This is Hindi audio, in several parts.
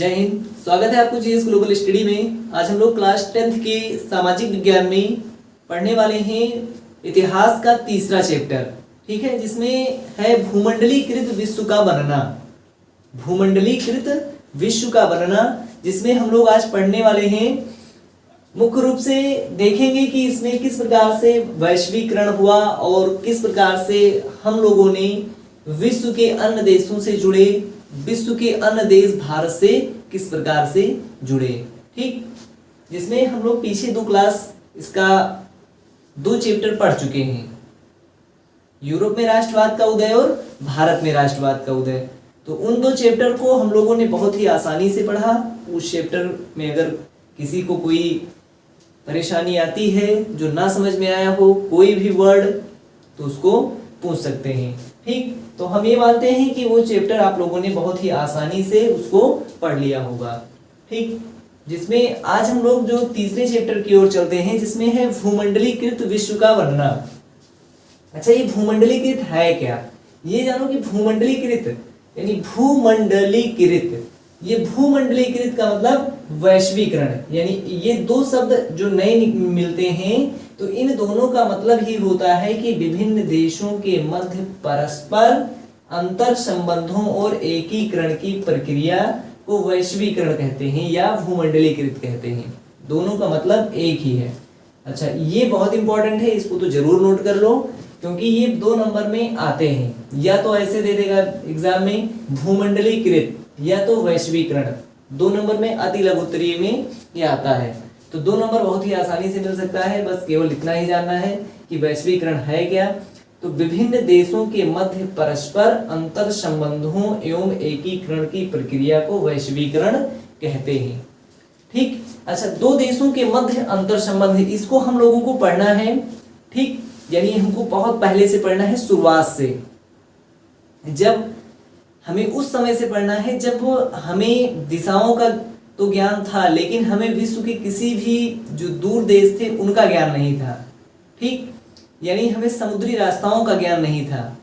जय हिंद। स्वागत है आपको जीएस ग्लोबल स्टडी में। आज हम लोग क्लास 10th के सामाजिक विज्ञान में पढ़ने वाले हैं इतिहास का तीसरा चैप्टर, ठीक है, जिसमें है भूमंडलीकृत विश्व का वर्णना। भूमंडलीकृत विश्व का वर्णना, जिसमें हम लोग आज पढ़ने वाले हैं। मुख्य रूप से देखेंगे कि इसमें किस प्रकार से वैश्वीकरण हुआ और किस प्रकार से हम लोगों ने विश्व के अन्य देशों से जुड़े, विश्व के अन्य देश भारत से किस प्रकार से जुड़े, ठीक। जिसमें हम लोग पीछे 2 क्लास इसका 2 चैप्टर पढ़ चुके हैं, यूरोप में राष्ट्रवाद का उदय और भारत में राष्ट्रवाद का उदय। तो उन 2 चैप्टर को हम लोगों ने बहुत ही आसानी से पढ़ा। उस चैप्टर में अगर किसी को कोई परेशानी आती है, जो ना समझ में आया हो कोई भी वर्ड, तो उसको पूछ सकते हैं, ठीक। तो हम ये मानते हैं कि वो चैप्टर आप लोगों ने बहुत ही आसानी से उसको पढ़ लिया होगा, ठीक। जिसमें आज हम लोग जो तीसरे चैप्टर की ओर चलते हैं, जिसमें है भूमंडलीकृत विश्व का वर्णना। अच्छा, ये भूमंडलीकृत है क्या? ये जानो कि भूमंडलीकृत यानी भूमंडलीकृत, ये भूमंडलीकृत का मतलब वैश्वीकरण, यानी ये 2 शब्द जो नए मिलते हैं, तो इन दोनों का मतलब ही होता है कि विभिन्न देशों के मध्य परस्पर अंतर संबंधों और एकीकरण की प्रक्रिया को वैश्वीकरण कहते हैं या भूमंडलीकृत कहते हैं। दोनों का मतलब एक ही है। अच्छा, ये बहुत इंपॉर्टेंट है, इसको तो जरूर नोट कर लो, क्योंकि ये 2 नंबर में आते हैं। या तो ऐसे दे देगा एग्जाम में भूमंडलीकृत या तो वैश्वीकरण, 2 नंबर में अति लघु उत्तरीय में ये आता है। तो 2 नंबर बहुत ही आसानी से मिल सकता है, बस केवल इतना ही जानना है कि वैश्वीकरण है क्या। तो विभिन्न देशों के मध्य परस्पर अंतर संबंधों एवं एकीकरण की प्रक्रिया को वैश्वीकरण कहते हैं, ठीक। अच्छा, 2 देशों के मध्य अंतर संबंध, इसको हम लोगों को पढ़ना है, ठीक। यानी हमको बहुत पहले से पढ़ना है, शुरुआत से। जब हमें उस समय से पढ़ना है जब हमें दिशाओं का तो ज्ञान था, लेकिन हमें विश्व के किसी भी जो दूर देश थे उनका ज्ञान नहीं था, ठीक। यानी हमें समुद्री रास्ताओं का ज्ञान नहीं था,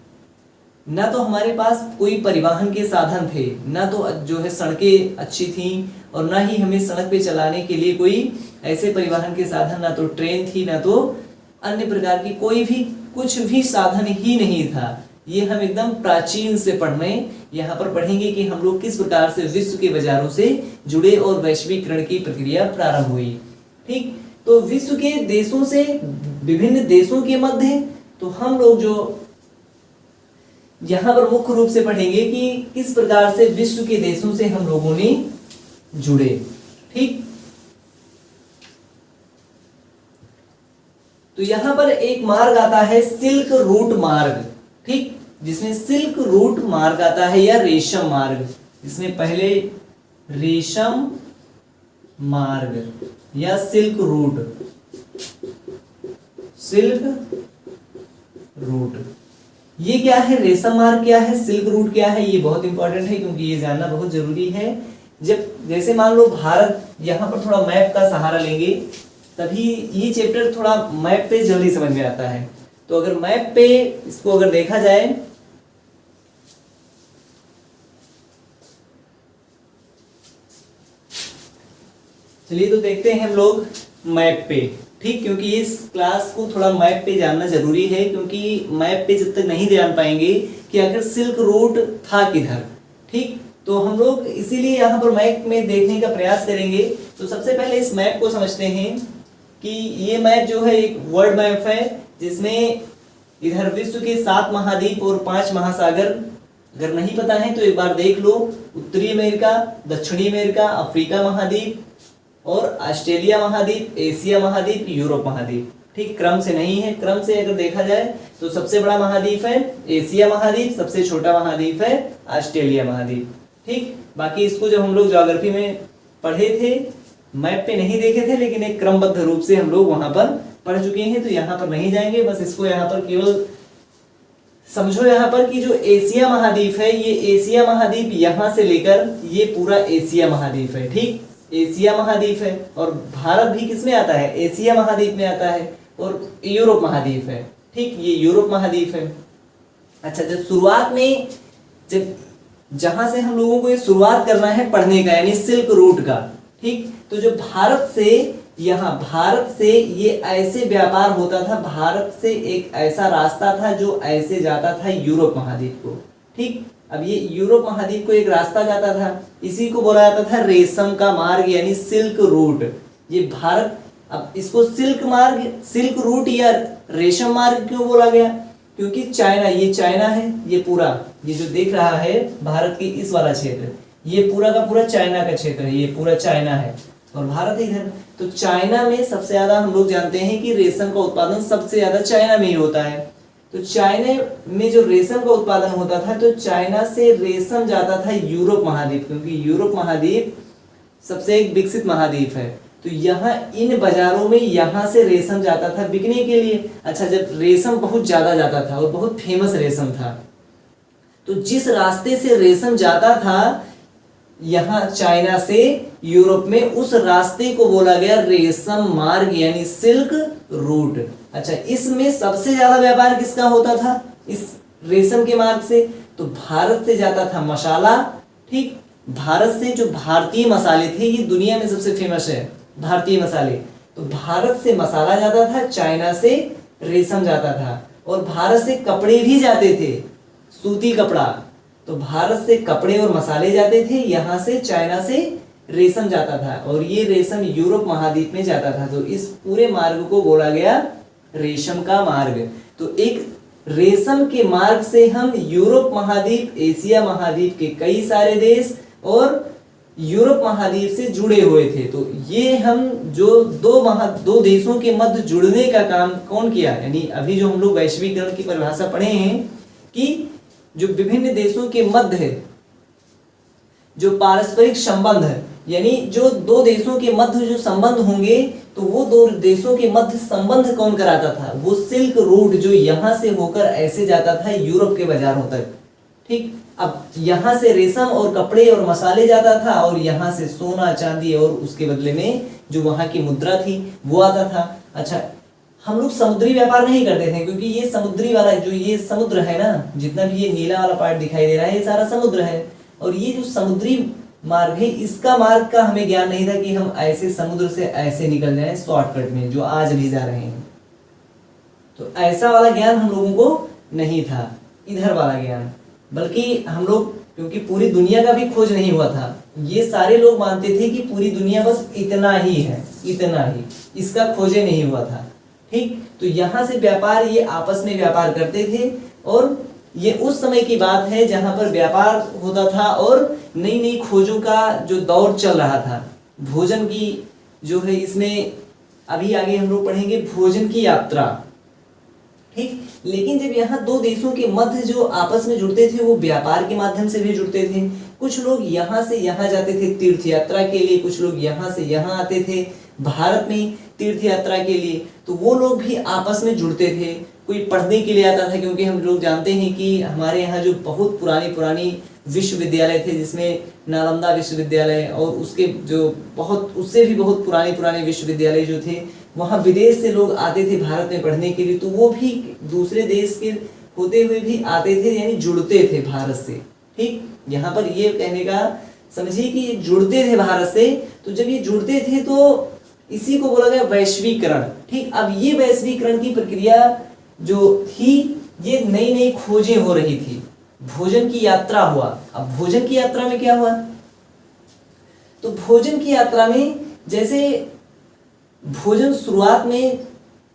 ना तो हमारे पास कोई परिवहन के साधन थे, ना तो जो है सड़कें अच्छी थी, और ना ही हमें सड़क पे चलाने के लिए कोई ऐसे परिवहन के साधन, ना तो ट्रेन थी, ना तो अन्य प्रकार की कोई भी कुछ भी साधन ही नहीं था। ये हम एकदम प्राचीन से पढ़ने यहाँ पर पढ़ेंगे कि हम लोग किस प्रकार से विश्व के बाजारों से जुड़े और वैश्वीकरण की प्रक्रिया प्रारंभ हुई, ठीक। तो विश्व के देशों से, विभिन्न देशों के मध्य, तो हम लोग जो यहाँ पर मुख्य रूप से पढ़ेंगे कि किस प्रकार से विश्व के देशों से हम लोगों ने जुड़े, ठीक। तो यहाँ पर एक मार्ग आता है सिल्क रूट मार्ग, ठीक, जिसमें सिल्क रूट मार्ग आता है या रेशम मार्ग, जिसमें पहले रेशम मार्ग या सिल्क रूट, सिल्क रूट, ये क्या है? रेशम मार्ग क्या है, सिल्क रूट क्या है? ये बहुत इंपॉर्टेंट है, क्योंकि ये जानना बहुत जरूरी है। जब जैसे मान लो भारत, यहाँ पर थोड़ा मैप का सहारा लेंगे, तभी ये चैप्टर थोड़ा मैप पे जल्दी समझ में आता है। तो अगर मैप पे इसको अगर देखा जाए, चलिए तो देखते हैं हम लोग मैप पे, ठीक, क्योंकि इस क्लास को थोड़ा मैप पे जानना जरूरी है, क्योंकि मैप पे जब तक नहीं जान पाएंगे कि आखिर सिल्क रूट था किधर, ठीक, तो हम लोग इसीलिए यहाँ पर मैप में देखने का प्रयास करेंगे। तो सबसे पहले इस मैप को समझते हैं कि ये मैप जो है एक वर्ल्ड मैप है, जिसमें इधर विश्व के 7 महाद्वीप और 5 महासागर, अगर नहीं पता है तो एक बार देख लो। उत्तरी अमेरिका, दक्षिणी अमेरिका, अफ्रीका महाद्वीप और ऑस्ट्रेलिया महाद्वीप, एशिया महाद्वीप, यूरोप महाद्वीप, ठीक। क्रम से नहीं है, क्रम से अगर देखा जाए तो सबसे बड़ा महाद्वीप है एशिया महाद्वीप, सबसे छोटा महाद्वीप है ऑस्ट्रेलिया महाद्वीप, ठीक। बाकी इसको जब हम लोग ज्योग्राफी में पढ़े थे, मैप पे नहीं देखे थे, लेकिन एक क्रमबद्ध रूप से हम लोग वहां पर पढ़ चुके हैं, तो यहाँ पर नहीं जाएंगे। बस इसको यहाँ पर केवल समझो यहाँ पर कि जो एशिया महाद्वीप है, ये एशिया महाद्वीप यहाँ से लेकर ये पूरा एशिया महाद्वीप है, ठीक, एशिया महाद्वीप है। और भारत भी किसमें आता है? एशिया महाद्वीप में आता है। और यूरोप महाद्वीप है, ठीक, ये यूरोप महाद्वीप है। अच्छा, जब शुरुआत में जब जहां से हम लोगों को ये शुरुआत करना है पढ़ने का, यानी सिल्क रूट का। ठीक, तो जो भारत से ये ऐसे व्यापार होता था, भारत से एक ऐसा रास्ता था जो ऐसे जाता था यूरोप महाद्वीप को। ठीक, अब ये यूरोप महाद्वीप को एक रास्ता जाता था, इसी को बोला जाता था रेशम का मार्ग यानी सिल्क रूट। ये भारत, अब इसको सिल्क रूट या रेशम मार्ग क्यों बोला गया? क्योंकि चाइना, ये चाइना है, ये पूरा ये जो देख रहा है भारत की इस वाला क्षेत्र, ये पूरा का पूरा चाइना का क्षेत्र है, ये पूरा चाइना है और भारत इधर। तो चाइना में सबसे ज्यादा हम लोग जानते हैं कि रेशम का उत्पादन सबसे ज्यादा चाइना में ही होता है। तो चाइना में जो रेशम का उत्पादन होता था, तो चाइना से रेशम जाता था यूरोप महाद्वीप, क्योंकि यूरोप महाद्वीप सबसे एक विकसित महाद्वीप है। तो यहाँ इन बाजारों में यहाँ से रेशम जाता था बिकने के लिए। अच्छा, जब रेशम बहुत ज्यादा जाता था और बहुत फेमस रेशम था, तो जिस रास्ते से रेशम जाता था यहाँ चाइना से यूरोप में, उस रास्ते को बोला गया रेशम मार्ग यानी सिल्क रूट। अच्छा, इसमें सबसे ज्यादा व्यापार किसका होता था इस रेशम के मार्ग से? तो भारत से जाता था मसाला। ठीक, भारत से जो भारतीय मसाले थे, ये दुनिया में सबसे फेमस है भारतीय मसाले, तो भारत से मसाला जाता था, चाइना से रेशम जाता था, और भारत से कपड़े भी जाते थे, सूती कपड़ा। तो भारत से कपड़े और मसाले जाते थे, यहाँ से चाइना से रेशम जाता था, और ये रेशम यूरोप महाद्वीप में जाता था। तो इस पूरे मार्ग को बोला गया रेशम का मार्ग। तो एक रेशम के मार्ग से हम यूरोप महाद्वीप, एशिया महाद्वीप के कई सारे देश और यूरोप महाद्वीप से जुड़े हुए थे। तो ये हम जो दो देशों के मध्य जुड़ने का काम कौन किया? यानी अभी जो हम लोग वैश्वीकरण की परिभाषा पढ़े हैं कि जो विभिन्न देशों के मध्य जो पारस्परिक संबंध है, यानी जो दो देशों के मध्य जो संबंध होंगे, तो वो दो देशों के मध्य संबंध कौन कराता था? वो सिल्क रूट जो यहाँ से होकर ऐसे जाता था यूरोप के बाजारों तक। ठीक, अब यहाँ से रेशम और कपड़े और मसाले जाता था, और यहाँ से सोना चांदी और उसके बदले में जो वहाँ की मुद्रा थी वो आता था। अच्छा, हम लोग समुद्री व्यापार नहीं करते थे, क्योंकि ये समुद्री वाला जो ये समुद्र है ना, जितना भी ये नीला वाला पार्ट दिखाई दे रहा है, ये सारा समुद्र है। और ये जो समुद्री मार्ग है, इसका मार्ग का हमें ज्ञान नहीं था कि हम ऐसे समुद्र से ऐसे निकल जाएं शॉर्टकट में, जो आज भी जा रहे हैं। तो ऐसा वाला ज्ञान हम लोगों को नहीं था, इधर वाला ज्ञान। बल्कि हम लोग, क्योंकि पूरी दुनिया का भी खोज नहीं हुआ था, ये सारे लोग मानते थे कि पूरी दुनिया बस इतना ही है, इतना ही, इसका खोजे नहीं हुआ था। ठीक, तो यहाँ से व्यापार, ये आपस में व्यापार करते थे, और ये उस समय की बात है जहाँ पर व्यापार होता था और नई नई खोजों का जो दौर चल रहा था। भोजन की जो है, इसमें अभी आगे हम लोग पढ़ेंगे भोजन की यात्रा। ठीक, लेकिन जब यहाँ दो देशों के मध्य जो आपस में जुड़ते थे, वो व्यापार के माध्यम से भी जुड़ते थे। कुछ लोग यहाँ से यहाँ जाते थे तीर्थ यात्रा के लिए, कुछ लोग यहाँ से यहाँ आते थे भारत में तीर्थ यात्रा के लिए, तो वो लोग भी आपस में जुड़ते थे। कोई पढ़ने के लिए आता था, क्योंकि हम लोग जानते हैं कि हमारे यहाँ जो बहुत पुरानी विश्वविद्यालय थे, जिसमें नालंदा विश्वविद्यालय और उसके जो उससे भी बहुत पुराने विश्वविद्यालय जो थे, वहाँ विदेश से लोग आते थे भारत में पढ़ने के लिए। तो वो भी दूसरे देश के होते हुए भी आते थे, यानी जुड़ते थे भारत से। ठीक, यहाँ पर ये कहने का समझिए कि जुड़ते थे भारत से। तो जब ये जुड़ते थे तो इसी को बोला गया वैश्वीकरण। ठीक, अब ये वैश्वीकरण की प्रक्रिया जो थी, ये नई नई खोजें हो रही थी, भोजन की यात्रा हुआ। अब भोजन की यात्रा में क्या हुआ? तो भोजन की यात्रा में, जैसे भोजन शुरुआत में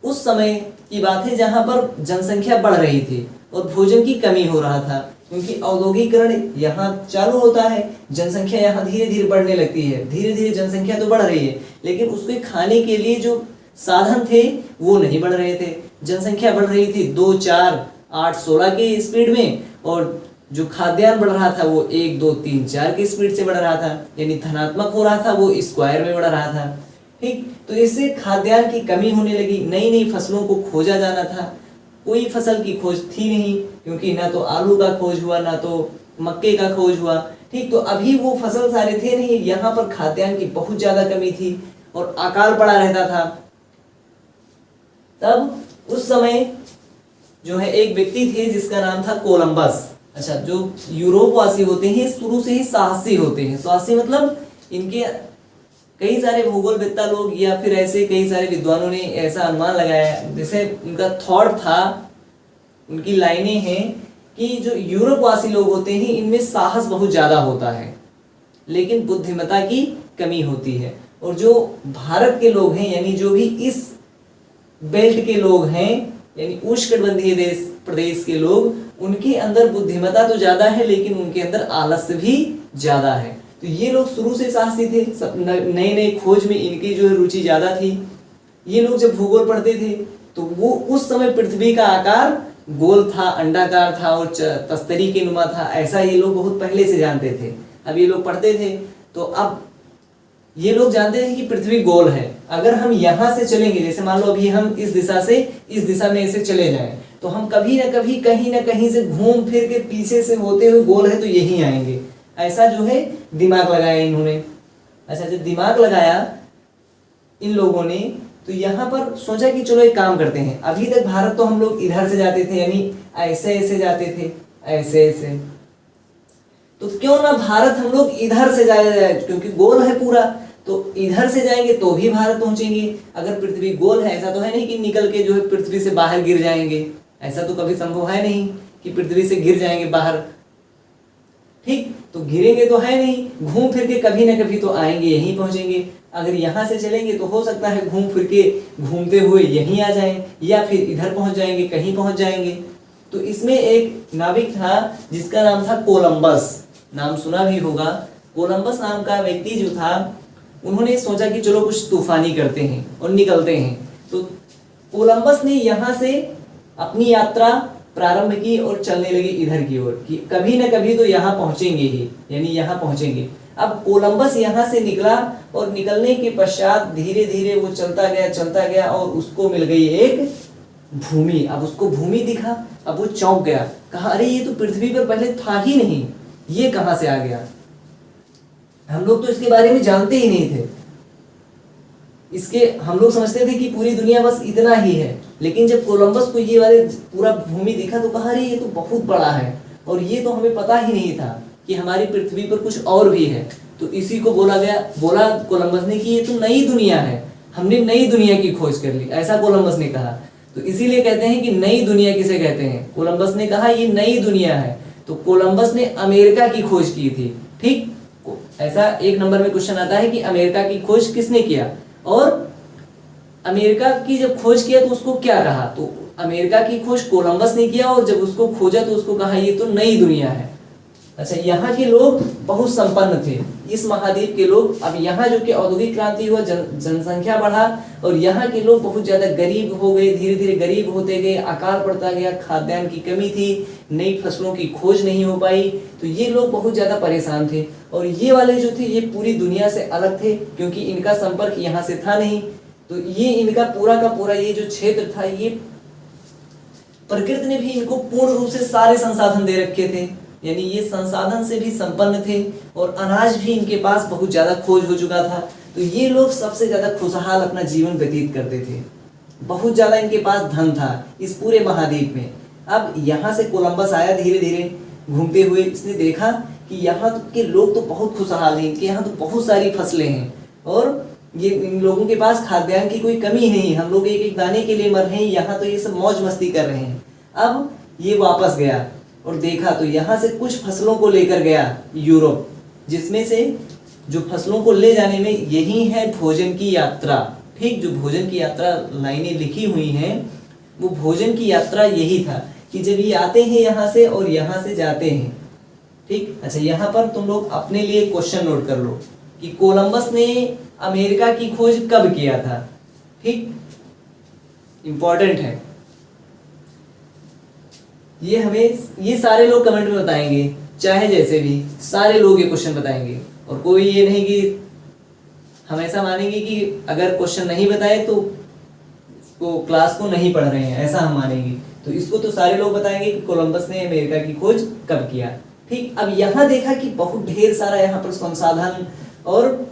उस समय की बात है जहां पर जनसंख्या बढ़ रही थी और भोजन की कमी हो रहा था, क्योंकि औद्योगिकरण यहाँ चालू होता है, जनसंख्या यहाँ धीरे धीरे बढ़ने लगती है। धीरे धीरे जनसंख्या तो बढ़ रही है, लेकिन उसके खाने के लिए जो साधन थे वो नहीं बढ़ रहे थे। जनसंख्या बढ़ रही थी 2, 4, 8, 16 के स्पीड में, और जो खाद्यान्न बढ़ रहा था वो 1, 2, 3, 4 की स्पीड से बढ़ रहा था, यानी धनात्मक हो रहा था, वो स्क्वायर में बढ़ रहा था। ठीक, तो इससे खाद्यान्न की कमी होने लगी। नई नई फसलों को खोजा जाना था, कोई फसल की खोज थी नहीं, क्योंकि ना तो आलू का खोज हुआ, ना तो मक्के का खोज हुआ। ठीक, तो अभी वो फसल सारे थे नहीं, यहाँ पर खाद्यान्न की बहुत ज्यादा कमी थी और अकाल पड़ा रहता था। तब उस समय जो है एक व्यक्ति थे जिसका नाम था कोलंबस। अच्छा, जो यूरोपवासी होते हैं शुरू से ही साहसी होते हैं। साहसी मतलब इनके कई सारे भूगोलवेत्ता लोग या फिर ऐसे कई सारे विद्वानों ने ऐसा अनुमान लगाया, जैसे उनका थॉट था, उनकी लाइनें हैं कि जो यूरोपवासी लोग होते हैं इनमें साहस बहुत ज़्यादा होता है लेकिन बुद्धिमत्ता की कमी होती है, और जो भारत के लोग हैं यानी जो भी इस बेल्ट के लोग हैं यानी उष्णकटिबंधीय देश प्रदेश के लोग, उनके अंदर बुद्धिमत्ता तो ज़्यादा है लेकिन उनके अंदर आलस्य भी ज़्यादा है। तो ये लोग शुरू से साहसी थे, सब नए नए खोज में इनकी जो है रुचि ज़्यादा थी। ये लोग जब भूगोल पढ़ते थे तो वो उस समय पृथ्वी का आकार गोल था, अंडाकार था और तस्तरी के नुमा था, ऐसा ये लोग बहुत पहले से जानते थे। अब ये लोग पढ़ते थे तो अब ये लोग जानते थे कि पृथ्वी गोल है। अगर हम यहाँ से चलेंगे, जैसे मान लो अभी हम इस दिशा से इस दिशा में ऐसे चले जाएं तो हम कभी ना कभी कहीं ना कहीं से घूम फिर के पीछे से होते हुए गोल है तो यहीं आएंगे, ऐसा जो है दिमाग लगाया इन्होंने। अच्छा, जब दिमाग लगाया इन लोगों ने तो यहाँ पर सोचा कि चलो एक काम करते हैं, अभी तक भारत तो हम लोग इधर से जाते थे यानी ऐसे ऐसे जाते थे, ऐसे ऐसे, तो क्यों ना भारत हम लोग इधर से जाए, क्योंकि गोल है पूरा, तो इधर से जाएंगे तो भी भारत पहुंचेंगे। अगर पृथ्वी गोल है, ऐसा तो है नहीं कि निकल के जो है पृथ्वी से बाहर गिर जाएंगे, ऐसा तो कभी संभव है नहीं कि पृथ्वी से गिर जाएंगे बाहर, ठीक, तो गिरेंगे तो है नहीं, घूम फिर के कभी ना कभी तो आएंगे, यहीं पहुंचेंगे। अगर यहाँ से चलेंगे तो हो सकता है घूम फिर के घूमते हुए यहीं आ जाएं या फिर इधर पहुंच जाएंगे, कहीं पहुंच जाएंगे। तो इसमें एक नाविक था जिसका नाम था कोलंबस, नाम सुना भी होगा। कोलंबस नाम का व्यक्ति जो था, उन्होंने सोचा कि चलो कुछ तूफानी करते हैं और निकलते हैं। तो कोलंबस ने यहाँ से अपनी यात्रा प्रारंभ की और चलने लगे इधर की ओर कि कभी ना कभी तो यहाँ पहुंचेंगे ही, यानी यहाँ पहुंचेंगे। अब कोलंबस यहाँ से निकला और निकलने के पश्चात धीरे धीरे वो चलता गया और उसको मिल गई एक भूमि। अब उसको भूमि दिखा, अब वो चौंक गया, कहा अरे ये तो पृथ्वी पर पहले था ही नहीं, ये कहाँ से आ गया, हम लोग तो इसके बारे में जानते ही नहीं थे। इसके हम लोग समझते थे कि पूरी दुनिया बस इतना ही है, लेकिन जब कोलंबस को ये वाले पूरा भूमि दिखा तो कहा अरे ये तो बहुत बड़ा है और ये तो हमें पता ही नहीं था कि हमारी पृथ्वी पर कुछ और भी है। तो इसी को बोला कोलंबस ने कि ये तो नई दुनिया है, हमने नई दुनिया की खोज कर ली, ऐसा कोलंबस ने कहा। तो इसीलिए कहते हैं कि नई दुनिया किसे कहते हैं, कोलंबस ने कहा ये नई दुनिया है। तो कोलंबस ने अमेरिका की खोज की थी, ठीक, ऐसा एक नंबर में क्वेश्चन आता है कि अमेरिका की खोज किसने किया, और अमेरिका की जब खोज किया तो उसको क्या कहा, तो अमेरिका की खोज कोलंबस ने किया और जब उसको खोजा तो उसको कहा ये तो नई दुनिया है। अच्छा, यहाँ के लोग बहुत संपन्न थे, इस महाद्वीप के लोग। अब यहाँ जो कि औद्योगिक क्रांति हुआ, जनसंख्या बढ़ा और यहाँ के लोग बहुत ज्यादा गरीब हो गए, धीरे धीरे गरीब होते गए, आकार बढ़ता गया, खाद्यान्न की कमी थी, नई फसलों की खोज नहीं हो पाई, तो ये लोग बहुत ज्यादा परेशान थे। और ये वाले जो थे ये पूरी दुनिया से अलग थे क्योंकि इनका संपर्क यहाँ से था नहीं। तो ये इनका पूरा का पूरा ये जो क्षेत्र था, ये प्रकृति ने भी इनको पूर्ण रूप से सारे संसाधन दे रखे थे, यानी ये संसाधन से भी संपन्न थे और अनाज भी इनके पास बहुत ज्यादा खोज हो चुका था। तो ये लोग सबसे ज्यादा खुशहाल अपना जीवन व्यतीत करते थे, बहुत ज्यादा इनके पास धन था इस पूरे महाद्वीप में। अब यहाँ से कोलंबस आया धीरे धीरे घूमते हुए, इसने देखा कि यहाँ के लोग तो बहुत खुशहाल हैं, इनके यहाँ तो बहुत सारी फसलें हैं और ये इन लोगों के पास खाद्यान्न की कोई कमी नहीं, हम लोग एक एक दाने के लिए मर रहे हैं, यहाँ तो ये सब मौज मस्ती कर रहे हैं। अब ये वापस गया और देखा तो यहाँ से कुछ फसलों को लेकर गया यूरोप, जिसमें से जो फसलों को ले जाने में यही है भोजन की यात्रा, ठीक, जो भोजन की यात्रा लाइनें लिखी हुई हैं वो भोजन की यात्रा यही था कि जब ये आते हैं यहाँ से और यहाँ से जाते हैं, ठीक। अच्छा, यहाँ पर तुम लोग अपने लिए क्वेश्चन नोट कर लो कि कोलंबस ने अमेरिका की खोज कब किया था, ठीक, इंपॉर्टेंट है ये। हमें ये सारे लोग कमेंट में बताएंगे, चाहे जैसे भी सारे लोग ये क्वेश्चन बताएंगे और कोई ये नहीं कि हम ऐसा मानेंगे कि अगर क्वेश्चन नहीं बताए तो क्लास को नहीं पढ़ रहे हैं, ऐसा हम मानेंगे। तो इसको तो सारे लोग बताएंगे कि कोलंबस ने अमेरिका की खोज कब किया, ठीक। अब यहाँ देखा कि बहुत ढेर सारा यहाँ पर संसाधन और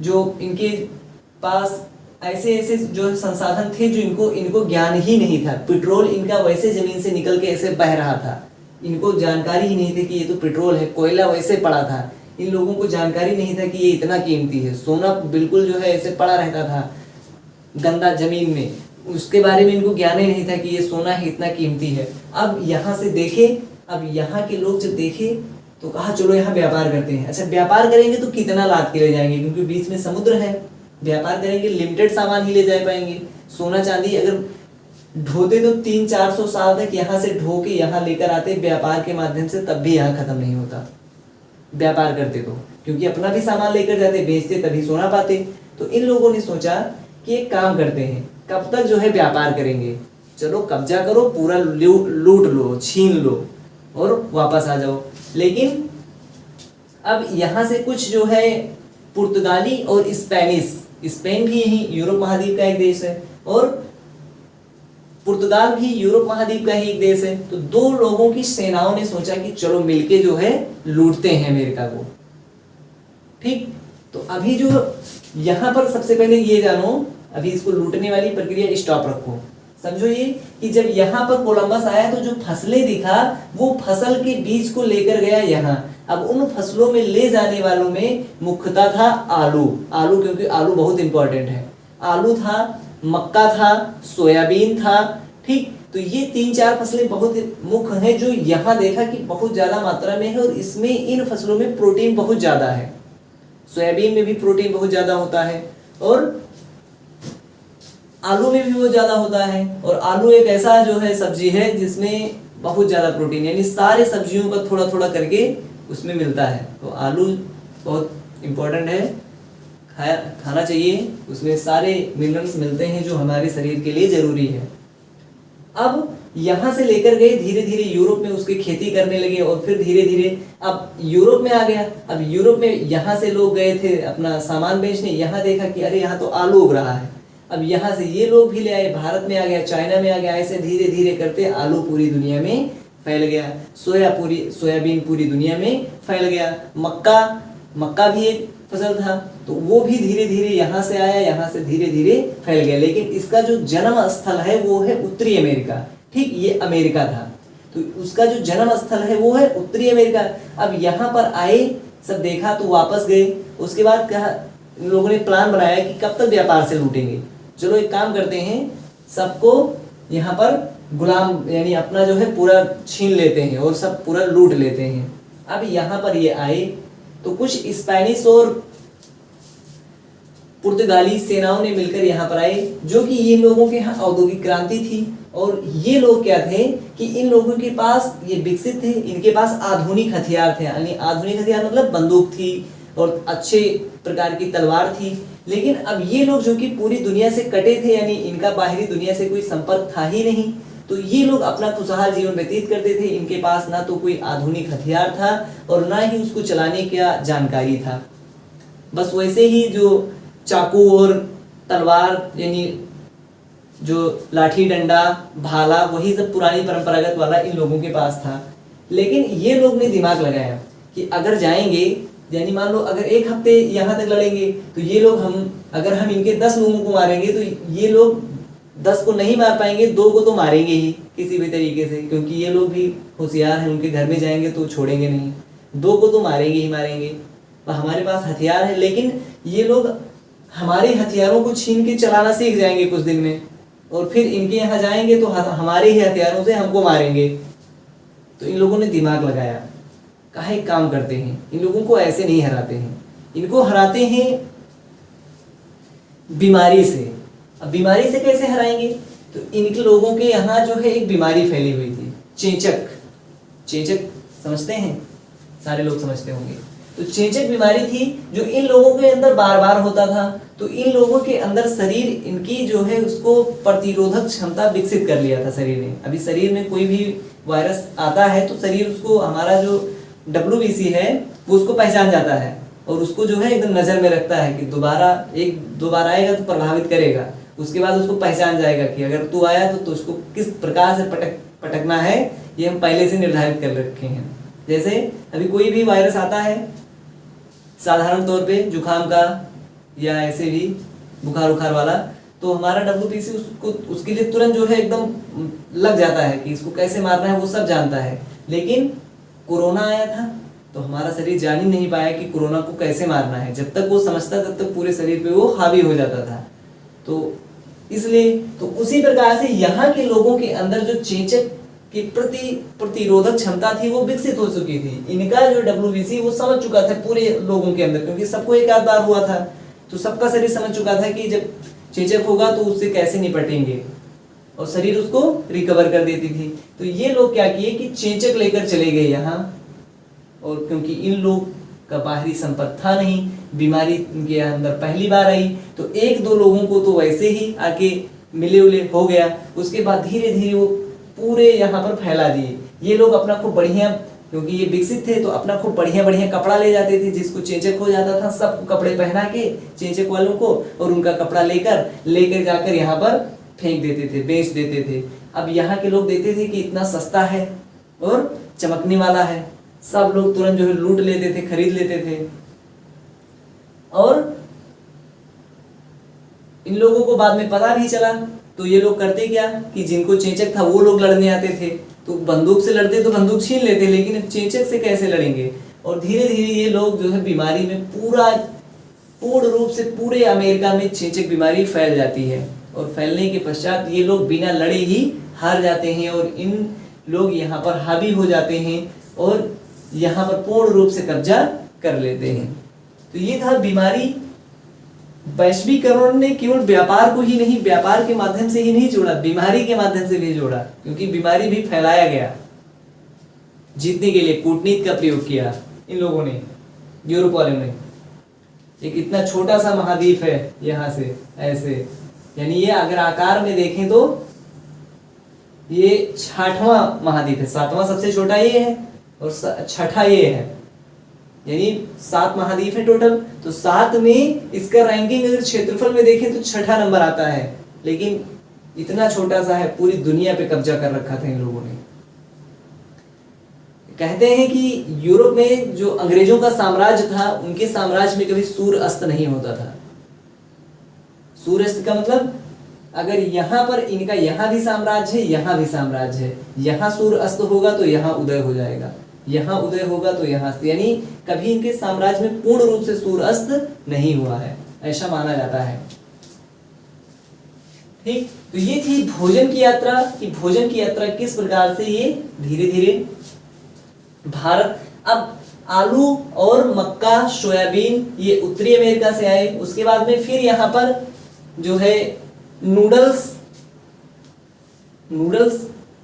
जो इनके पास ऐसे ऐसे जो संसाधन थे जो इनको ज्ञान ही नहीं था। पेट्रोल इनका वैसे जमीन से निकल के ऐसे बह रहा था, इनको जानकारी ही नहीं थी कि ये तो पेट्रोल है, कोयला वैसे पड़ा था। इन लोगों को जानकारी नहीं था कि ये इतना कीमती है। सोना बिल्कुल जो है ऐसे पड़ा रहता था गंदा जमीन में, उसके बारे में इनको ज्ञान ही नहीं था कि ये सोना है इतना कीमती है। अब यहाँ से देखे, अब यहाँ के लोग जब देखे तो कहा चलो यहाँ व्यापार करते हैं। अच्छा व्यापार करेंगे तो कितना लाद के ले जाएंगे, क्योंकि बीच में समुद्र है। व्यापार करेंगे लिमिटेड सामान ही ले जा पाएंगे। सोना चांदी अगर ढोते तो 300-400 साल तक यहाँ से ढो के यहाँ लेकर आते व्यापार के माध्यम से, तब भी यहाँ खत्म नहीं होता व्यापार करते तो, क्योंकि अपना भी सामान लेकर जाते, बेचते तभी सोना पाते। तो इन लोगों ने सोचा कि एक काम करते हैं, कब तक जो है व्यापार करेंगे, चलो कब्जा करो, पूरा लूट लो, छीन लो और वापस आ जाओ। लेकिन अब यहाँ से कुछ जो है पुर्तगाली और स्पेनिश, स्पेन भी यही यूरोप महाद्वीप का एक देश है और पुर्तगाल भी यूरोप महाद्वीप का ही एक देश है। तो दो लोगों की सेनाओं ने सोचा कि चलो मिलके जो है लूटते हैं अमेरिका को। ठीक, तो अभी जो यहाँ पर सबसे पहले ये जानो, अभी इसको लूटने वाली प्रक्रिया स्टॉप रखो। समझो ये कि जब यहाँ पर कोलंबस आया तो जो फसलें दिखा वो फसल के बीज को लेकर गया यहाँ। अब उन फसलों में ले जाने वालों में मुख्यतः था आलू, आलू क्योंकि आलू बहुत इंपॉर्टेंट है। आलू था, मक्का था, सोयाबीन था। ठीक, तो ये 3-4 फसलें बहुत मुख्य हैं जो यहाँ देखा कि बहुत ज्यादा मात्रा में है और इसमें इन फसलों में प्रोटीन बहुत ज्यादा है। सोयाबीन में भी प्रोटीन बहुत ज्यादा होता है और आलू में भी बहुत ज्यादा होता है। और आलू एक ऐसा जो है सब्जी है जिसमें बहुत ज्यादा प्रोटीन, यानी सारे सब्जियों का थोड़ा थोड़ा करके उसमें मिलता है। तो आलू बहुत इंपॉर्टेंट है, खाना चाहिए, उसमें सारे मिनरल्स मिलते हैं जो हमारे शरीर के लिए जरूरी है। अब यहाँ से लेकर गए धीरे धीरे यूरोप में उसकी खेती करने लगे और फिर धीरे धीरे अब यूरोप में आ गया। अब यूरोप में यहाँ से लोग गए थे अपना सामान बेचने, यहाँ देखा कि अरे यहाँ तो आलू उग रहा है। अब यहाँ से ये लोग भी ले आए, भारत में आ गया, चाइना में आ गया, ऐसे धीरे धीरे करते आलू पूरी दुनिया में फैल गया। सोयाबीन पूरी दुनिया में फैल गया। मक्का भी एक फसल था, तो वो भी धीरे धीरे यहाँ से आया, यहाँ से धीरे धीरे फैल गया। लेकिन इसका जो जन्म स्थल है वो है उत्तरी अमेरिका। ठीक, ये अमेरिका था, तो उसका जो जन्म स्थल है वो है उत्तरी अमेरिका। अब यहाँ पर आए, सब देखा तो वापस गए। उसके बाद कहा, लोगों ने प्लान बनाया कि कब तक व्यापार से लूटेंगे। चलो एक काम करते हैं, सबको यहाँ पर गुलाम यानी अपना जो है पूरा छीन लेते हैं और सब पूरा लूट लेते हैं। अब यहाँ पर ये आए तो कुछ स्पेनिश और पुर्तगाली सेनाओं ने मिलकर यहाँ पर आए, जो कि ये लोगों के यहाँ औद्योगिक क्रांति थी। और ये लोग क्या थे कि इन लोगों के पास ये विकसित थे, इनके पास आधुनिक हथियार थे, यानी आधुनिक हथियार मतलब बंदूक थी और अच्छे प्रकार की तलवार थी। लेकिन अब ये लोग जो कि पूरी दुनिया से कटे थे, यानी इनका बाहरी दुनिया से कोई संपर्क था ही नहीं, तो ये लोग अपना खुशहाल जीवन व्यतीत करते थे। इनके पास ना तो कोई आधुनिक हथियार था और ना ही उसको चलाने का जानकारी था। बस वैसे ही जो चाकू और तलवार यानी जो लाठी डंडा भाला, वही सब पुरानी परंपरागत वाला इन लोगों के पास था। लेकिन ये लोग ने दिमाग लगाया कि अगर जाएंगे, यानी मान लो अगर एक हफ्ते यहाँ तक लड़ेंगे तो ये लोग अगर हम इनके 10 लोगों को मारेंगे तो ये लोग 10 को नहीं मार पाएंगे, 2 को तो मारेंगे ही किसी भी तरीके से, क्योंकि ये लोग भी होशियार हैं, उनके घर में जाएंगे तो छोड़ेंगे नहीं, 2 को तो मारेंगे ही मारेंगे। तो हमारे पास हथियार है, लेकिन ये लोग हमारे हथियारों को छीन के चलाना सीख जाएंगे कुछ दिन में, और फिर इनके यहाँ जाएंगे तो हमारे ही हथियारों से हमको मारेंगे। तो इन लोगों ने दिमाग लगाया, कहा एक काम करते हैं, इन लोगों को ऐसे नहीं हराते हैं, इनको हराते हैं बीमारी से। अब बीमारी से कैसे हराएंगे, तो इनके लोगों के यहाँ जो है एक बीमारी फैली हुई थी, चेचक। चेचक समझते हैं, सारे लोग समझते होंगे। तो चेचक बीमारी थी जो इन लोगों के अंदर बार बार होता था। तो इन लोगों के अंदर शरीर इनकी जो है उसको प्रतिरोधक क्षमता विकसित कर लिया था शरीर ने। अभी शरीर में कोई भी वायरस आता है तो शरीर उसको, हमारा जो WBC है वो उसको पहचान जाता है और उसको जो है एकदम नजर में रखता है कि एक दो बार आएगा तो प्रभावित करेगा। उसके बाद उसको पहचान जाएगा कि अगर तू आया तो उसको किस प्रकार से पटकना है, ये हम पहले से निर्धारित कर रखे हैं। जैसे अभी कोई भी वायरस आता है, साधारण तौर पे जुकाम का या ऐसे भी बुखार उखार वाला, तो हमारा WBC उसके लिए तुरंत जो है एकदम लग जाता है कि इसको कैसे मारना है, वो सब जानता है। लेकिन कोरोना आया था तो हमारा शरीर जान ही नहीं पाया कि कोरोना को कैसे मारना है। जब तक वो समझता तब तक पूरे शरीर पे वो हावी हो जाता था। तो इसलिए तो उसी प्रकार से यहाँ के लोगों के अंदर जो चेचक के प्रति प्रतिरोधक क्षमता थी वो विकसित हो चुकी थी। इनका जो WBC वो समझ चुका था पूरे लोगों के अंदर, क्योंकि सबको एक आध बार हुआ था तो सबका शरीर समझ चुका था कि जब चेचक होगा तो उससे कैसे निपटेंगे, और शरीर उसको रिकवर कर देती थी। तो ये लोग क्या किए कि चेचक लेकर चले गए यहाँ, और क्योंकि इन लोग का बाहरी संपर्क था नहीं, बीमारी इनके अंदर पहली बार आई, तो एक दो लोगों को तो वैसे ही आके मिले उले हो गया। उसके बाद धीरे धीरे वो पूरे यहाँ पर फैला दिए। ये लोग अपना खूब बढ़िया, क्योंकि ये विकसित थे तो अपना खूब बढ़िया बढ़िया कपड़ा ले जाते थे। जिसको चेचक हो जाता था सब कपड़े पहना के चेचक वालों को, और उनका कपड़ा लेकर जाकर यहाँ पर फेंक देते थे, बेच देते थे। अब यहाँ के लोग देते थे कि इतना सस्ता है और चमकने वाला है, सब लोग तुरंत जो है लूट लेते थे, खरीद लेते थे। और इन लोगों को बाद में पता भी चला तो ये लोग करते क्या कि जिनको चेचक था वो लोग लड़ने आते थे, तो बंदूक से लड़ते तो बंदूक छीन लेते, लेकिन चेचक से कैसे लड़ेंगे। और धीरे धीरे ये लोग जो है बीमारी में पूर्ण रूप से पूरे अमेरिका में चेचक बीमारी फैल जाती है, और फैलने के पश्चात ये लोग बिना लड़े ही हार जाते हैं, और इन लोग यहाँ पर हावी हो जाते हैं और यहाँ पर पूर्ण रूप से कब्जा कर लेते हैं। तो ये था बीमारी। वैश्वीकरण ने केवल व्यापार को ही नहीं, व्यापार के माध्यम से ही नहीं जोड़ा, बीमारी के माध्यम से भी जोड़ा, क्योंकि बीमारी भी फैलाया गया। जीतने के लिए कूटनीति का प्रयोग किया इन लोगों ने, यूरोप वालों ने। एक इतना छोटा सा महाद्वीप है यहाँ से ऐसे, यानी ये अगर आकार में देखें तो ये 6वां महाद्वीप है। 7वां सबसे छोटा ये है और 6ठा ये है, यानी 7 महाद्वीप है टोटल। तो 7 में इसका रैंकिंग अगर क्षेत्रफल में देखें तो 6ठा नंबर आता है, लेकिन इतना छोटा सा है, पूरी दुनिया पे कब्जा कर रखा था इन लोगों ने। कहते हैं कि यूरोप में जो अंग्रेजों का साम्राज्य था, उनके साम्राज्य में कभी सूर्य अस्त नहीं होता था। सूर्य अस्त का मतलब अगर यहाँ पर इनका यहाँ भी साम्राज्य है, यहाँ भी साम्राज्य है, यहाँ सूर्य अस्त होगा तो यहाँ उदय हो जाएगा, यहाँ उदय होगा तो यहाँ अस्त, यानी कभी इनके साम्राज्य में पूर्ण रूप से सूर्य अस्त नहीं हुआ है, ऐसा माना जाता है। ठीक, तो ये थी भोजन की यात्रा कि भोजन की यात्रा किस प्रकार से ये धीरे धीरे भारत। अब आलू और मक्का, सोयाबीन ये उत्तरी अमेरिका से आए। उसके बाद में फिर यहाँ पर जो है नूडल्स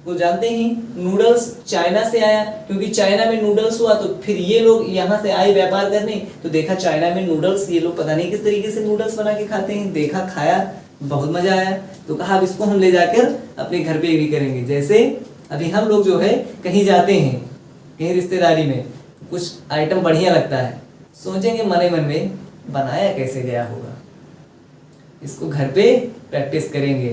को जानते हैं, नूडल्स चाइना से आया, क्योंकि चाइना में नूडल्स हुआ तो फिर ये लोग यहाँ से आए व्यापार करने, तो देखा चाइना में नूडल्स, ये लोग पता नहीं किस तरीके से नूडल्स बना के खाते हैं, देखा, खाया, बहुत मजा आया, तो कहा अब इसको हम ले जाकर अपने घर पे भी करेंगे। जैसे अभी हम लोग जो है कहीं जाते हैं, कहीं रिश्तेदारी में, कुछ आइटम बढ़िया लगता है, सोचेंगे मन में बनाया कैसे गया होगा, इसको घर पे प्रैक्टिस करेंगे।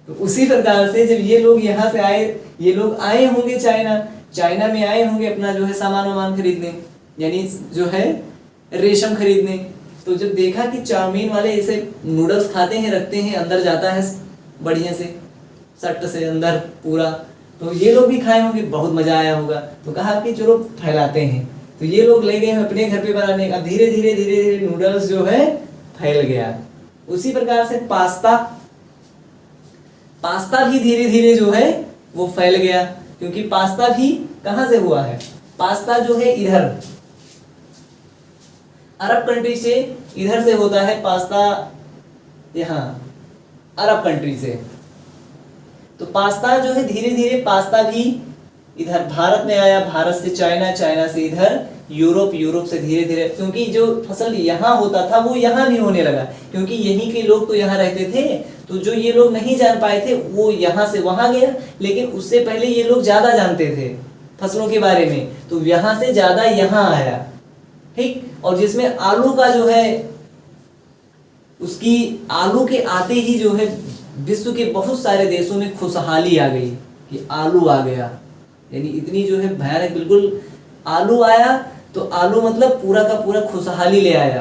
तो उसी प्रकार से जब ये लोग यहाँ से आए, ये लोग आए होंगे चाइना में आए होंगे अपना जो है सामान खरीदने, यानी जो है रेशम खरीदने। तो जब देखा कि चाउमीन वाले ऐसे नूडल्स खाते हैं, रखते हैं, अंदर जाता है बढ़िया से सट से अंदर पूरा, तो ये लोग भी खाए होंगे, बहुत मजा आया होगा, तो कहा कि चलो फैलाते हैं। तो ये लोग ले गए अपने घर पे बनाने का, धीरे धीरे नूडल्स जो है फैल गया। उसी प्रकार से पास्ता भी धीरे धीरे जो है वो फैल गया, क्योंकि पास्ता भी कहां से हुआ है, पास्ता जो है इधर अरब कंट्री से, इधर से होता है पास्ता, यहाँ अरब कंट्री से। तो पास्ता जो है धीरे धीरे पास्ता भी इधर भारत में आया, भारत से चाइना, चाइना से इधर यूरोप, यूरोप से धीरे धीरे, क्योंकि जो फसल यहाँ होता था वो यहाँ भी होने लगा, क्योंकि यहीं के लोग तो यहाँ रहते थे, तो जो ये लोग नहीं जान पाए थे वो यहाँ से वहां गया, लेकिन उससे पहले ये लोग ज्यादा जानते थे फसलों के बारे में, तो यहाँ से ज्यादा यहाँ आया। ठीक, और जिसमें आलू का जो है, उसकी आलू के आते ही जो है विश्व के बहुत सारे देशों में खुशहाली आ गई कि आलू आ गया, यानी इतनी जो है भयानक, बिल्कुल आलू आया तो आलू मतलब पूरा का पूरा खुशहाली ले आया।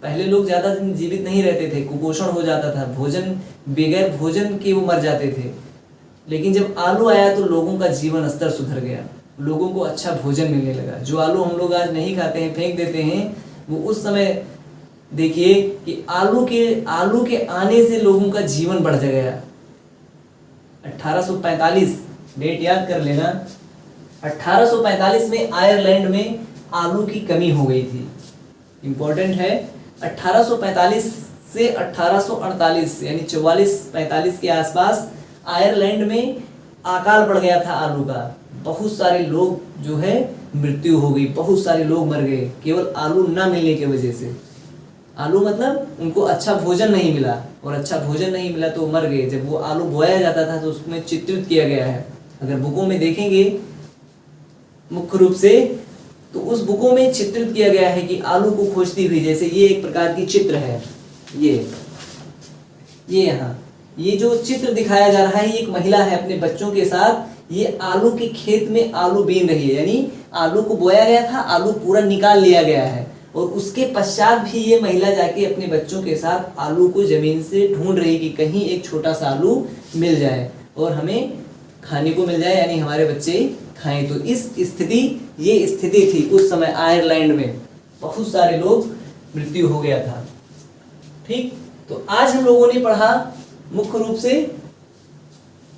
पहले लोग ज्यादा दिन जीवित नहीं रहते थे, कुपोषण हो जाता था, भोजन बगैर भोजन के वो मर जाते थे। लेकिन जब आलू आया तो लोगों का जीवन स्तर सुधर गया, लोगों को अच्छा भोजन मिलने लगा। जो आलू हम लोग आज नहीं खाते हैं, फेंक देते हैं, वो उस समय देखिए कि आलू के आने से लोगों का जीवन बढ़ गया। 1845 डेट याद कर लेना। 1845 में आयरलैंड में आलू की कमी हो गई थी। इंपॉर्टेंट है, 1845 से 1848 यानी 44-45 के आसपास आयरलैंड में अकाल पड़ गया था आलू का। बहुत सारे लोग जो है मृत्यु हो गई, बहुत सारे लोग मर गए केवल आलू ना मिलने की वजह से। आलू मतलब उनको अच्छा भोजन नहीं मिला, और अच्छा भोजन नहीं मिला तो मर गए। जब वो आलू बोया जाता था तो उसमें चित्रित किया गया है, अगर बुकों में देखेंगे मुख्य रूप से, तो उस बुकों में चित्रित किया गया है कि आलू को खोजती हुई, जैसे ये एक प्रकार की चित्र है, ये यहाँ ये जो चित्र दिखाया जा रहा है, ये एक महिला है अपने बच्चों के साथ, ये आलू के खेत में आलू बीन रही है। यानी आलू को बोया गया था, आलू पूरा निकाल लिया गया है, और उसके पश्चात भी ये महिला जाके अपने बच्चों के साथ आलू को जमीन से ढूंढ रही कि कहीं एक छोटा सा आलू मिल जाए और हमें खाने को मिल जाए, यानी हमारे बच्चे खाएं। तो ये स्थिति थी उस समय आयरलैंड में, बहुत सारे लोग मृत्यु हो गया था। ठीक, तो आज हम लोगों ने पढ़ा मुख्य रूप से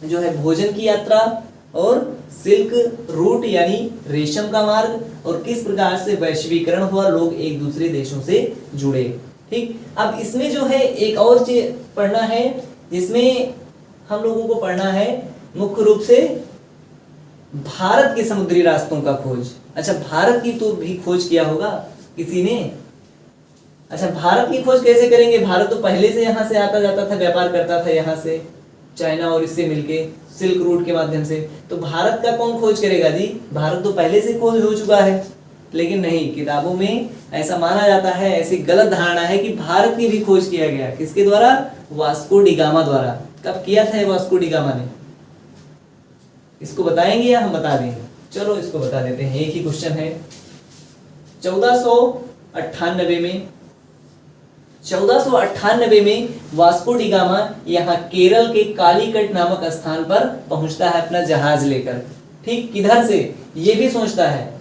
जो है भोजन की यात्रा और सिल्क रूट यानी रेशम का मार्ग, और किस प्रकार से वैश्वीकरण हुआ, लोग एक दूसरे देशों से जुड़े। ठीक, अब इसमें जो है एक और चीज पढ़ना है, जिसमें हम लोगों को पढ़ना है मुख्य रूप से भारत के समुद्री रास्तों का खोज। अच्छा, भारत की तो भी खोज किया होगा किसी ने। अच्छा, भारत की खोज कैसे करेंगे? भारत तो पहले से यहाँ से आता जाता था, व्यापार करता था यहाँ से, चाइना और इससे मिलके सिल्क रूट के माध्यम से। तो भारत का कौन खोज करेगा जी? भारत तो पहले से खोज हो चुका है। लेकिन नहीं, किताबों में ऐसा माना जाता है, ऐसी गलत धारणा है कि भारत की भी खोज किया गया। किसके द्वारा? वास्को डी गामा द्वारा। कब किया था ये वास्को डी गामा ने? इसको बताएंगे या हम बता देंगे? चलो इसको बता देते हैं, एक ही क्वेश्चन है। 1498 में वास्को डी गामा यहाँ केरल के कालीकट नामक स्थान पर पहुंचता है अपना जहाज लेकर। ठीक, किधर से? ये भी सोचता है,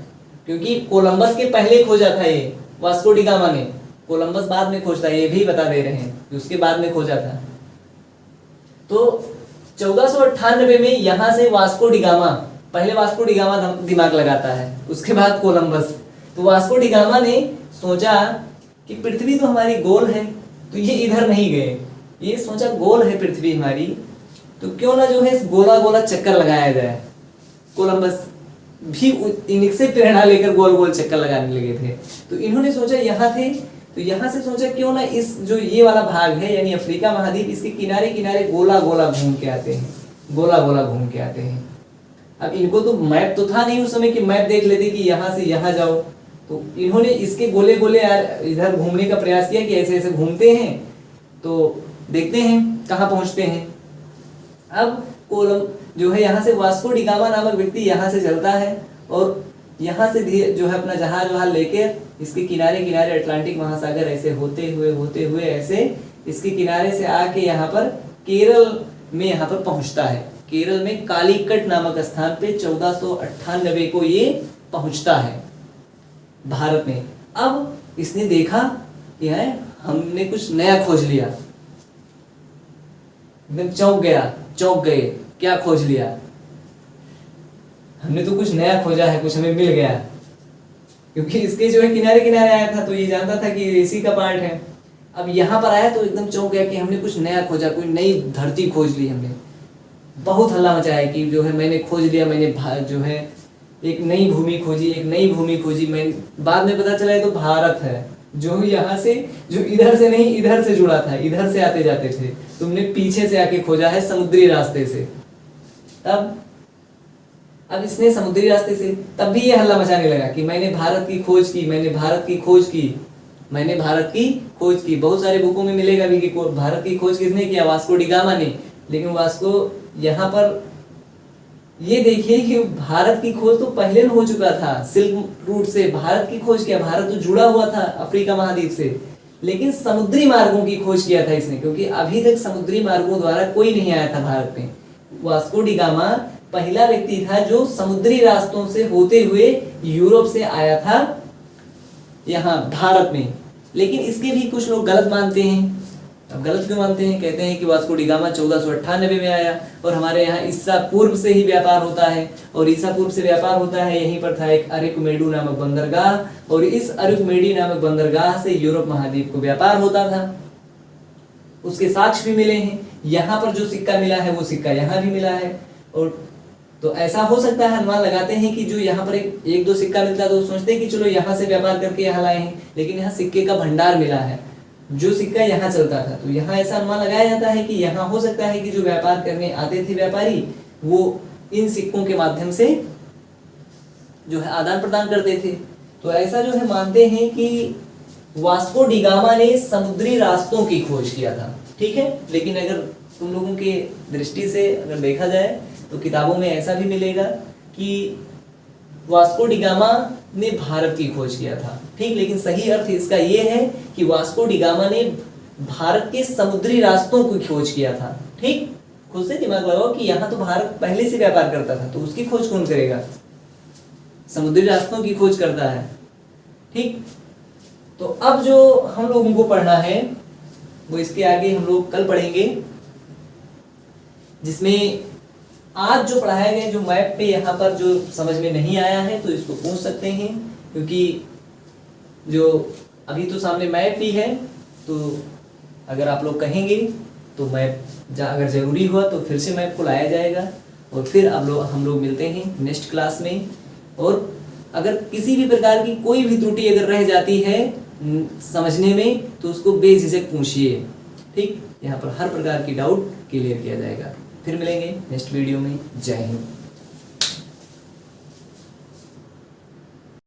क्योंकि कोलंबस के पहले खोजा था ये वास्को डी गामा ने, कोलंबस बाद में खोजता है, ये भी बता दे रहे हैं, उसके बाद में खोजा था। तो 1498 में यहाँ से वास्को डी गामा, पहले वास्को डी गामा दिमाग लगाता है, उसके बाद कोलंबस। तो वास्को डी गामा ने सोचा कि पृथ्वी तो हमारी गोल है, तो ये इधर नहीं गए। ये सोचा गोल है पृथ्वी हमारी, तो क्यों ना जो है गोला गोला चक्कर लगाया जाए। कोलंबस भी इनसे प्रेरणा लेकर गोल गोल चक्कर लगाने लगे थे। तो इन्होंने सोचा, यहाँ थे तो यहाँ से सोचा क्यों ना इस जो ये वाला भाग है यानी अफ्रीका महाद्वीप, इसके किनारे किनारे गोला गोला घूम के आते हैं, गोला गोला घूम के आते हैं। अब इनको तो मैप तो था नहीं उस समय कि मैप देख लेते कि यहाँ से यहाँ जाओ, तो इन्होंने इसके गोले गोले इधर घूमने का प्रयास किया कि ऐसे ऐसे घूमते हैं तो देखते हैं कहाँ पहुँचते हैं। अब कोलम जो है यहाँ से वास्को डी गामा नामक व्यक्ति यहाँ से चलता है और यहाँ से जो है अपना जहाज वहां लेके इसके किनारे किनारे अटलांटिक महासागर ऐसे होते हुए ऐसे इसके किनारे से आके यहाँ पर केरल में यहाँ पर पहुँचता है। केरल में कालीकट नामक स्थान पे 1498 को ये पहुँचता है भारत में। अब इसने देखा कि है हमने कुछ नया खोज लिया, एकदम चौंक गए, क्या खोज लिया? हमने तो कुछ नया खोजा है, कुछ हमें मिल गया, क्योंकि इसके जो है किनारे किनारे आया था तो ये जानता था कि इसी का पार्ट है। अब यहाँ पर आया तो एकदम चौंक गया कि हमने कुछ नया खोजा, कोई नई धरती खोज ली हमने। बहुत हल्ला मचाया कि जो है मैंने खोज लिया, मैंने जो है एक नई भूमि खोजी। मैं बाद में पता चला तो भारत है जो यहाँ से, जो इधर से नहीं इधर से जुड़ा था, इधर से आते जाते थे, तुमने पीछे से आके खोजा है समुद्री रास्ते से। अब इसने समुद्री रास्ते से तब भी ये हल्ला मचाने लगा कि मैंने भारत की खोज की। बहुत सारे बुकों में मिलेगा भी कि भारत की खोज किसने किया? वास्को डी गामा ने। लेकिन वास्को यहाँ पर ये देखिए कि भारत की खोज तो पहले हो चुका था, सिल्क रूट से भारत की खोज किया। भारत तो जुड़ा हुआ था अफ्रीका महाद्वीप से, लेकिन समुद्री मार्गों की खोज किया था इसने, क्योंकि अभी तक समुद्री मार्गों द्वारा कोई नहीं आया था भारत में। वास्को डी गामा पहला व्यक्ति था जो समुद्री रास्तों से होते हुए यूरोप से आया था यहाँ भारत में। लेकिन इसके भी कुछ लोग गलत मानते हैं। अब गलत क्यों मानते हैं? कहते हैं कि वास्को डी गामा 1498 में आया और हमारे यहाँ ईसा पूर्व से ही व्यापार होता है, और ईसा पूर्व से व्यापार होता है, यहीं पर था एक अरिक्मेडू नामक बंदरगाह, और इस अरिक्मेडी नामक बंदरगाह से यूरोप महाद्वीप को व्यापार होता था। उसके साक्ष्य भी मिले हैं। यहाँ पर जो सिक्का मिला है वो सिक्का यहाँ भी मिला है। और तो ऐसा हो सकता है, अनुमान लगाते हैं कि जो यहाँ पर एक दो सिक्का मिलता है तो सोचते हैं कि चलो यहाँ से व्यापार करके यहाँ लाए हैं, लेकिन यहाँ सिक्के का भंडार मिला है, जो सिक्का यहाँ चलता था। तो यहाँ ऐसा अनुमान लगाया जाता है कि यहाँ हो सकता है कि जो व्यापार करने आते थे व्यापारी, वो इन सिक्कों के माध्यम से जो है आदान प्रदान करते थे। तो ऐसा जो है मानते हैं कि वास्को डी गामा ने समुद्री रास्तों की खोज किया था। ठीक है, लेकिन अगर तुम लोगों के दृष्टि से अगर देखा जाए तो किताबों में ऐसा भी मिलेगा कि वास्को डी गामा ने भारत की खोज किया था। ठीक, लेकिन सही अर्थ इसका ये है कि वास्को डी गामा ने भारत के समुद्री रास्तों की खोज किया था। ठीक, खुद से दिमाग लगाओ कि यहाँ तो भारत पहले से व्यापार करता था, तो उसकी खोज कौन करेगा? समुद्री रास्तों की खोज करता है। ठीक, तो अब जो हम लोगों को पढ़ना है वो इसके आगे हम लोग कल पढ़ेंगे, जिसमें आज जो पढ़ाया गया जो मैप पे यहाँ पर जो समझ में नहीं आया है तो इसको पूछ सकते हैं, क्योंकि जो अभी तो सामने मैप ही है, तो अगर आप लोग कहेंगे तो मैप अगर ज़रूरी हुआ तो फिर से मैप को लाया जाएगा, और फिर हम लोग मिलते हैं नेक्स्ट क्लास में। और अगर किसी भी प्रकार की कोई भी त्रुटि अगर रह जाती है समझने में तो उसको बेझिझक पूछिए। ठीक, यहाँ पर हर प्रकार की डाउट क्लियर किया जाएगा। फिर मिलेंगे नेक्स्ट वीडियो में। जय हिंद।